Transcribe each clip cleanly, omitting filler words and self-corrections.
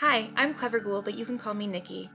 Hi, I'm Clever Ghoul, but you can call me Nikki.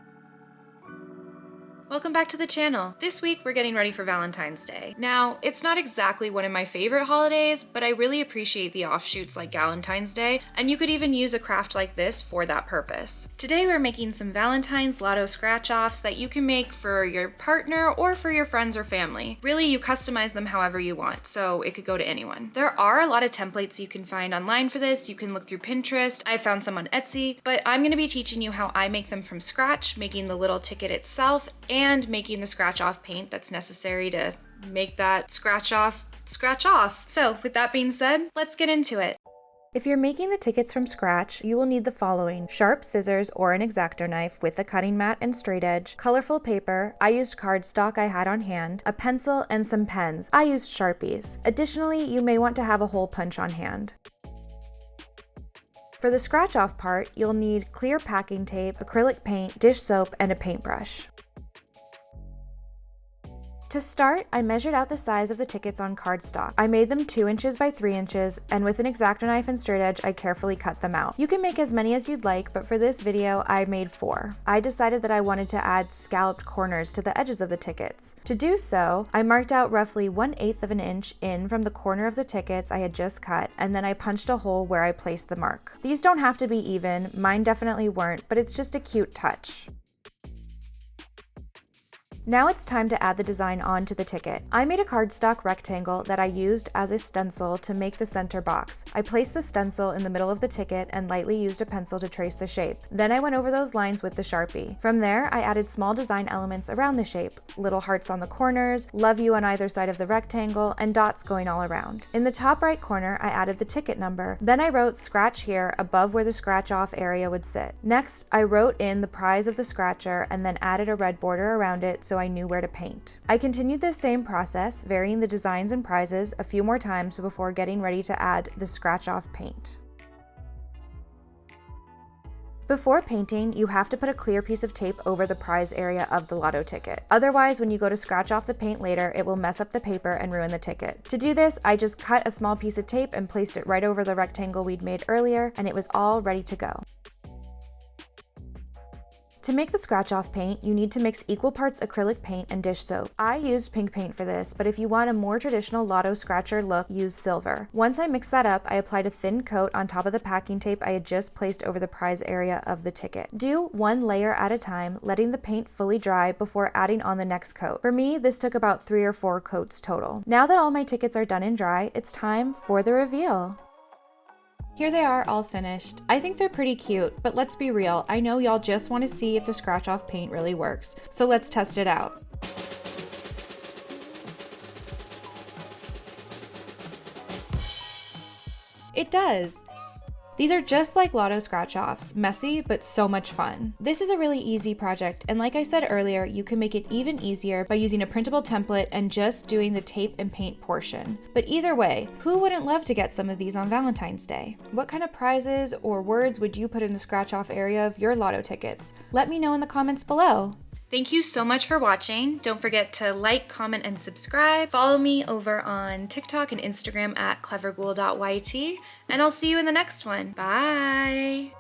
Welcome back to the channel. This week we're getting ready for Valentine's Day. Now, it's not exactly one of my favorite holidays, but I really appreciate the offshoots like Valentine's Day, and you could even use a craft like this for that purpose. Today we're making some Valentine's Lotto scratch-offs that you can make for your partner or for your friends or family. Really, you customize them however you want, so it could go to anyone. There are a lot of templates you can find online for this. You can look through Pinterest. I found some on Etsy, but I'm gonna be teaching you how I make them from scratch, making the little ticket itself, and making the scratch-off paint that's necessary to make that scratch-off scratch off. So with that being said, let's get into it. If you're making the tickets from scratch, you will need the following: sharp scissors or an X-Acto knife with a cutting mat and straight edge, colorful paper, I used cardstock I had on hand, a pencil, and some pens. I used Sharpies. Additionally, you may want to have a hole punch on hand. For the scratch-off part, you'll need clear packing tape, acrylic paint, dish soap, and a paintbrush. To start, I measured out the size of the tickets on cardstock. I made them 2 inches by 3 inches, and with an X-Acto knife and straight edge, I carefully cut them out. You can make as many as you'd like, but for this video, I made 4. I decided that I wanted to add scalloped corners to the edges of the tickets. To do so, I marked out roughly 1/8 of an inch in from the corner of the tickets I had just cut, and then I punched a hole where I placed the mark. These don't have to be even, mine definitely weren't, but it's just a cute touch. Now it's time to add the design onto the ticket. I made a cardstock rectangle that I used as a stencil to make the center box. I placed the stencil in the middle of the ticket and lightly used a pencil to trace the shape. Then I went over those lines with the Sharpie. From there, I added small design elements around the shape, little hearts on the corners, love you on either side of the rectangle, and dots going all around. In the top right corner, I added the ticket number. Then I wrote scratch here above where the scratch off area would sit. Next, I wrote in the prize of the scratcher and then added a red border around it so I knew where to paint. I continued this same process, varying the designs and prizes a few more times before getting ready to add the scratch-off paint. Before painting, you have to put a clear piece of tape over the prize area of the Lotto ticket. Otherwise, when you go to scratch off the paint later, it will mess up the paper and ruin the ticket. To do this, I just cut a small piece of tape and placed it right over the rectangle we'd made earlier, and it was all ready to go. To make the scratch-off paint, you need to mix equal parts acrylic paint and dish soap. I used pink paint for this, but if you want a more traditional Lotto scratcher look, use silver. Once I mixed that up, I applied a thin coat on top of the packing tape I had just placed over the prize area of the ticket. Do 1 layer at a time, letting the paint fully dry before adding on the next coat. For me, this took about 3 or 4 coats total. Now that all my tickets are done and dry, it's time for the reveal. Here they are, all finished. I think they're pretty cute, but let's be real, I know y'all just want to see if the scratch-off paint really works, so let's test it out. It does! These are just like Lotto scratch-offs, messy, but so much fun. This is a really easy project, and like I said earlier, you can make it even easier by using a printable template and just doing the tape and paint portion. But either way, who wouldn't love to get some of these on Valentine's Day? What kind of prizes or words would you put in the scratch-off area of your Lotto tickets? Let me know in the comments below. Thank you so much for watching. Don't forget to like, comment, and subscribe. Follow me over on TikTok and Instagram at cleverghoul.yt, and I'll see you in the next one. Bye!